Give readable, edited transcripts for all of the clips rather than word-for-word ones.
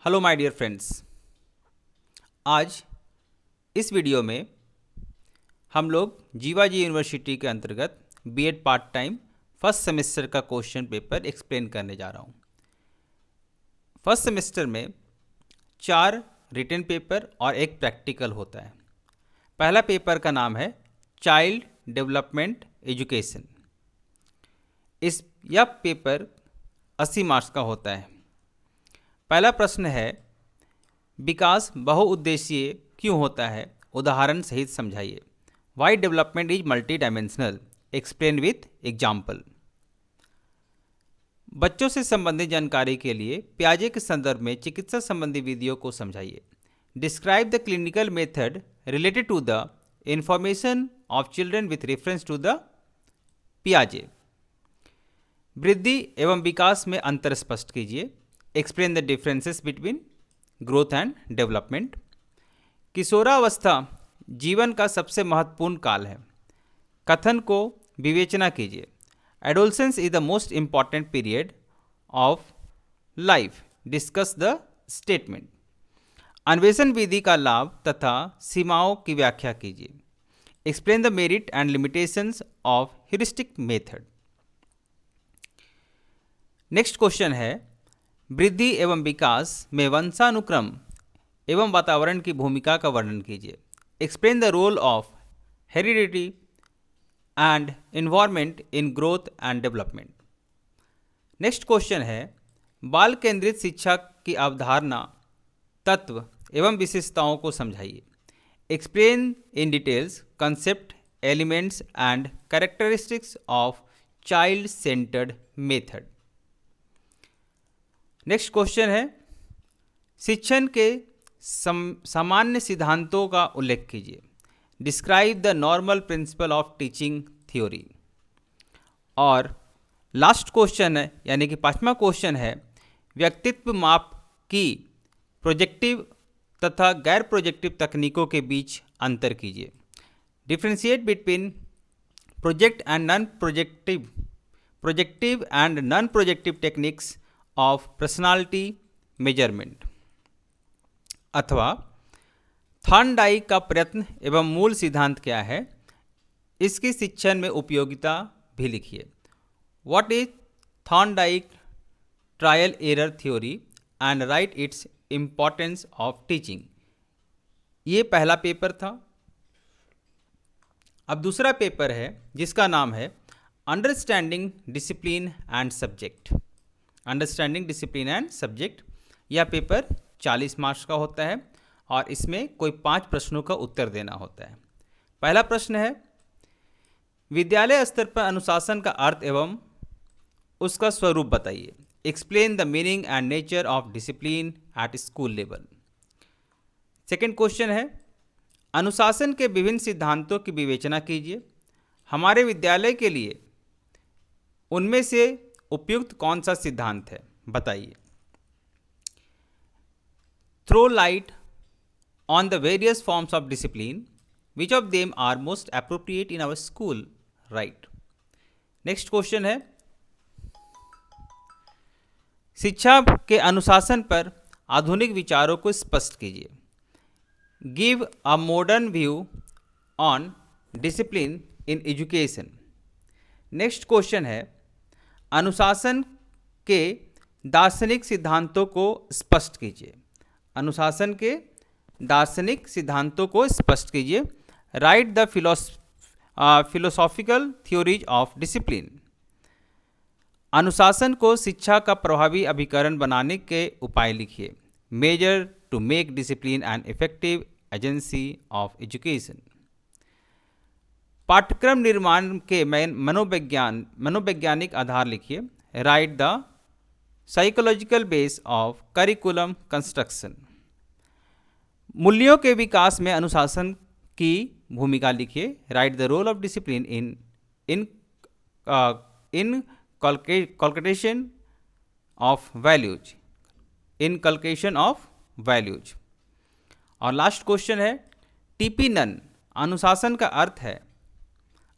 Hello my dear friends. आज इस video में हम लोग जीवाजी यूनिवर्सिटी के अंतर्गत BEd part time first semester का क्वेश्चन पेपर एक्सप्लेन करने जा रहा हूँ। फर्स्ट सेमेस्टर में 4 रिटन पेपर और एक प्रैक्टिकल होता है। पहला पेपर का नाम है चाइल्ड डेवलपमेंट एजुकेशन। यह पेपर 80 मार्क्स का होता है। पहला प्रश्न है, विकास बहुउद्देशीय क्यों होता है? उदाहरण सहित समझाइए। Why development is multi dimensional, explain with example. बच्चों से संबंधित जानकारी के लिए पियाजे के संदर्भ में चिकित्सा संबंधी विधियों को समझाइए। Describe the clinical method related to the information of children with reference to the पियाजे। वृद्धि एवं विकास में अंतर स्पष्ट कीजिए। Explain the differences between growth and development. किशोरावस्था जीवन का सबसे महत्वपूर्ण काल है। कथन को विवेचना कीजिए। Adolescence is the most important period of life. Discuss the statement. अन्वेषण विधि का लाभ तथा सीमाओं की व्याख्या कीजिए। Explain the merit and limitations of heuristic method. Next question है, वृद्धि एवं विकास में वंशानुक्रम एवं वातावरण की भूमिका का वर्णन कीजिए। Explain the role of heredity and environment in growth and development. Next question है, बाल केंद्रित शिक्षा की अवधारणा, तत्व एवं विशेषताओं को समझाइए। Explain in details concept, elements and characteristics of child centred method. Next question है, शिक्षण के सामान्य सिद्धांतों का उल्लेख कीजिए। Describe the normal principle of teaching theory. और लास्ट क्वेश्चन है, यानी कि 5वां क्वेश्चन है, व्यक्तित्व माप की प्रोजेक्टिव तथा गैर प्रोजेक्टिव तकनीकों के बीच अंतर कीजिए। Differentiate between project and non projective and non projective techniques of personality measurement. अथवा थॉर्नडाइक का प्रयत्न एवं मूल सिद्धांत क्या है, इसकी शिक्षण में उपयोगिता भी लिखिए। What is Thorndike trial error theory and right it's importance of teaching. ये पहला पेपर था। अब दूसरा पेपर है जिसका नाम है understanding discipline and subject. Understanding discipline and subject, यह पेपर 40 मार्क्स का होता है और इसमें कोई 5 प्रश्नों का उत्तर देना होता है। पहला प्रश्न है, विद्यालय स्तर पर अनुशासन का अर्थ एवं उसका स्वरूप बताइए। Explain the meaning and nature of discipline at school level. Second question है, अनुशासन के विभिन्न सिद्धांतों की विवेचना कीजिए। हमारे विद्यालय के लिए उनमें से उपयुक्त कौन सा सिद्धांत है, बताइए। Throw light on the various forms of discipline, which of them are most appropriate in our school, right. Next question है, शिक्षा के अनुशासन पर आधुनिक विचारों को स्पष्ट कीजिए। Give a modern view on discipline in education. Next question है, अनुशासन के दार्शनिक सिद्धांतों को स्पष्ट कीजिए। अनुशासन के दार्शनिक सिद्धांतों को स्पष्ट कीजिए। Right the philosophical theories of discipline. अनुशासन को शिक्षा का प्रभावी अभिकरण बनाने के उपाय लिखिए। Measure to make discipline an effective agency of education. पाठ्यक्रम निर्माण के मनोवैज्ञानिक आधार लिखिए। Write the psychological base of curriculum construction. मूल्यों के विकास में अनुशासन की भूमिका लिखिए। Write the role of discipline inculcation of values. Inculcation of values. और लास्ट क्वेश्चन है, टीपी नन। अनुशासन का अर्थ है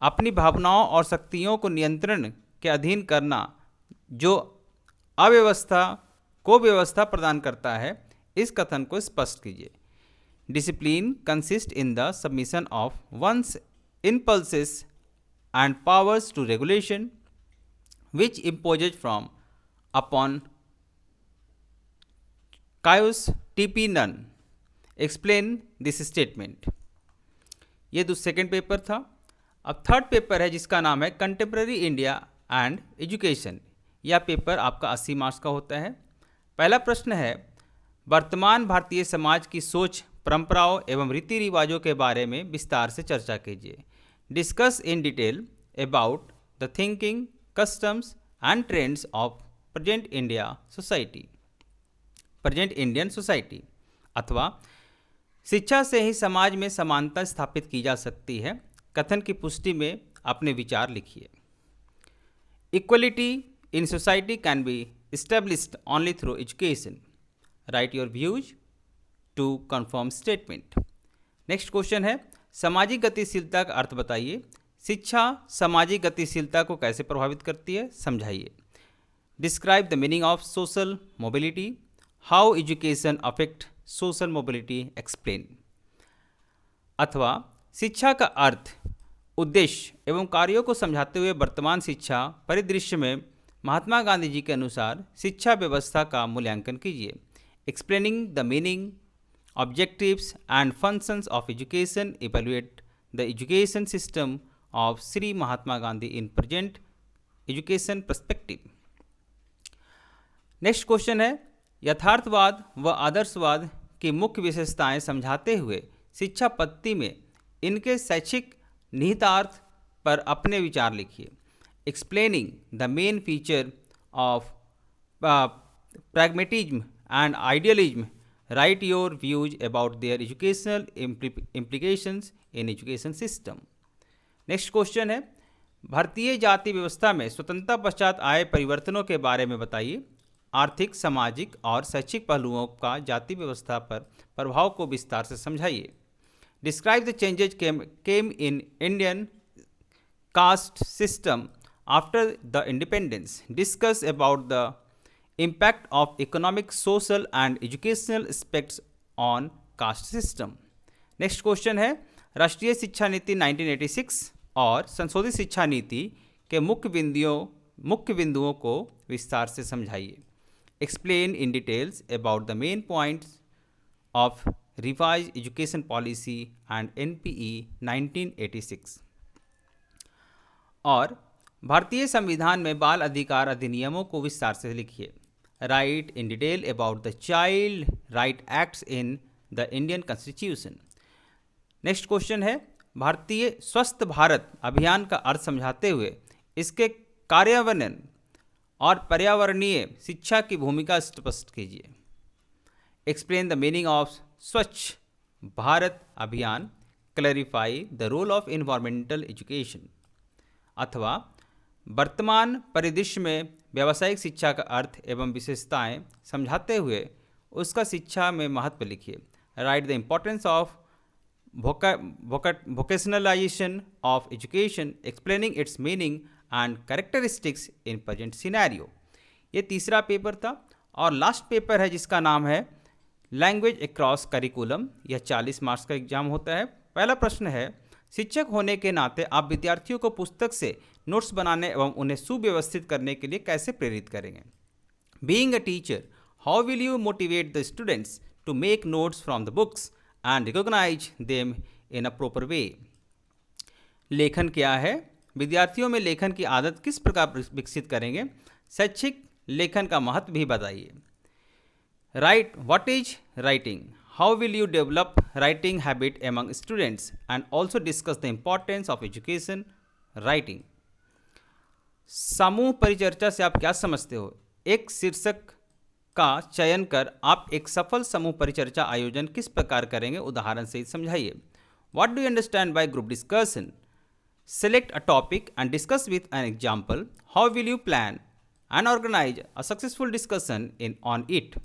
अपनी भावनाओं और शक्तियों को नियंत्रण के अधीन करना, जो अव्यवस्था को व्यवस्था प्रदान करता है। इस कथन को स्पष्ट कीजिए। Discipline consist in the submission of one's impulses and powers to regulation which imposes from upon Caius TP Nunn. Explain this statement. ये सेकेंड पेपर था। अब थर्ड पेपर है जिसका नाम है कंटेम्प्रेरी इंडिया एंड एजुकेशन। यह पेपर आपका 80 marks का होता है। पहला प्रश्न है, वर्तमान भारतीय समाज की सोच, परंपराओं एवं रीति रिवाजों के बारे में विस्तार से चर्चा कीजिए। Discuss in detail about the thinking, customs and trends of present Indian society. अथवा शिक्षा से ही समाज में समानता स्थापित की जा सकती है। कथन की पुष्टि में अपने विचार लिखिए। Equality in society can be established only through education. Write your views to confirm statement. Next question है, सामाजिक गतिशीलता का अर्थ बताइए। शिक्षा सामाजिक गतिशीलता को कैसे प्रभावित करती है, समझाइए। Describe the meaning of social mobility. How education affect social mobility, explain. अथवा शिक्षा का अर्थ, उद्देश्य एवं कार्यों को समझाते हुए वर्तमान शिक्षा परिदृश्य में महात्मा गांधी जी के अनुसार शिक्षा व्यवस्था का मूल्यांकन कीजिए। Explaining the meaning, objectives and functions of education, evaluate the education system of Sri Mahatma Gandhi in present education perspective. Next question है, यथार्थवाद व आदर्शवाद की मुख्य विशेषताएं समझाते हुए शिक्षा पद्धति में इनके शैक्षिक निहितार्थ पर अपने विचार लिखिए। Explaining the main feature of pragmatism and idealism, write your views about their educational implications in education system. Next question है, भारतीय जाति व्यवस्था में स्वतंत्रता पश्चात आए परिवर्तनों के बारे में बताइए। आर्थिक, सामाजिक और शैक्षिक पहलुओं का जाति व्यवस्था पर प्रभाव को विस्तार से समझाइए। Describe the changes came in Indian caste system after the independence. Discuss about the impact of economic, social and educational aspects on caste system. Next question है, राष्ट्रीय शिक्षा नीति 1986 और संशोधित शिक्षा नीति के मुख्य बिंदुओं को विस्तार से समझाइए। Explain in details about the main points of revised education policy and NPE 1986। और भारतीय संविधान में बाल अधिकार अधिनियमों को विस्तार से लिखिए। Right in detail about the child right acts in the Indian constitution. Next question है, भारतीय स्वस्थ भारत अभियान का अर्थ समझाते हुए इसके कार्यान्वयन और पर्यावरणीय शिक्षा की भूमिका स्पष्ट कीजिए। Explain the meaning of Swachh Bharat Abhiyan, clarify the role of environmental education. अथवा वर्तमान परिदृश्य में व्यावसायिक शिक्षा का अर्थ एवं विशेषताएं समझाते हुए उसका शिक्षा में महत्व लिखिए। Write the importance of vocationalization of education, explaining its meaning and characteristics in present scenario. ये तीसरा पेपर था। और लास्ट पेपर है जिसका नाम है लैंग्वेज अक्रॉस करिकुलम। यह 40 मार्क्स का एग्जाम होता है। पहला प्रश्न है, शिक्षक होने के नाते आप विद्यार्थियों को पुस्तक से नोट्स बनाने एवं उन्हें सुव्यवस्थित करने के लिए कैसे प्रेरित करेंगे। Being a teacher, how will you motivate the students to make notes from the books and recognise them in a proper way. लेखन क्या है, विद्यार्थियों में लेखन की आदत किस प्रकार विकसित करेंगे। शैक्षिक लेखन का महत्व भी बताइए। Right what is writing, how will you develop writing habit among students and also discuss the importance of education writing. समूह परिचर्चा से आप क्या समझते हो। एक शीर्षक का चयन कर आप एक सफल समूह परिचर्चा आयोजन किस प्रकार करेंगे, उदाहरण से समझाइए। What do you understand by group discussion. Select a topic and discuss with an example. How will you plan and organise a successful discussion on it.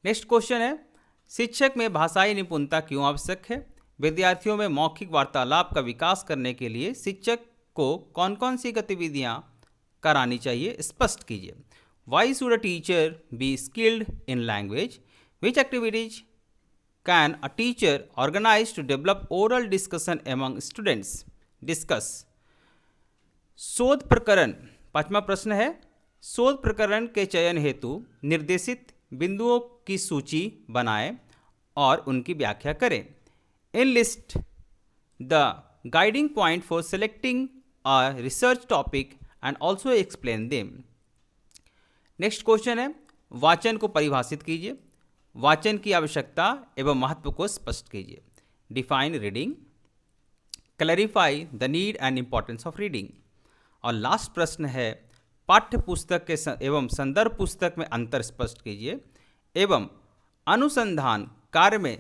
Next question है, शिक्षक में भाषाई निपुणता क्यों आवश्यक है। विद्यार्थियों में मौखिक वार्तालाप का विकास करने के लिए शिक्षक को कौन कौन सी गतिविधियां करानी चाहिए, स्पष्ट कीजिए। Why should a teacher be skilled in language? Which activities can a teacher organize to develop oral discussion among students? Discuss. शोध प्रकरण, पांचवा प्रश्न है, शोध प्रकरण के चयन हेतु निर्देशित बिंदुओं की सूची बनाएं और उनकी व्याख्या करें. Enlist the guiding point for selecting a research topic and also explain them. Next question है, वाचन को परिभाषित कीजिए. वाचन की आवश्यकता एवं महत्व को स्पष्ट कीजिए. Define reading. Clarify the need and importance of reading. और लास्ट प्रश्न है, पाठ्य पुस्तक के एवं संदर्भ पुस्तक में अंतर स्पष्ट कीजिए एवं अनुसंधान कार्य में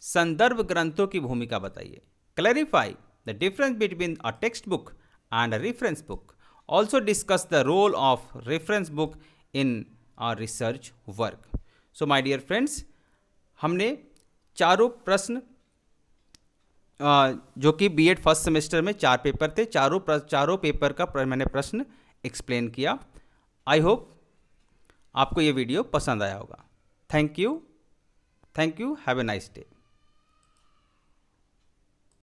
संदर्भ ग्रंथों की भूमिका बताइए. Clarify the difference between a text book and a reference book. Also discuss the role of reference book in our research work. So my dear friends, हमने चारों प्रश्न जो कि बीएड फर्स्ट सेमेस्टर में 4 पेपर थे, चारों पेपर का मैंने प्रश्न एक्सप्लेन किया. आई होप आपको ये वीडियो पसंद आया होगा. Thank you. Have a nice day.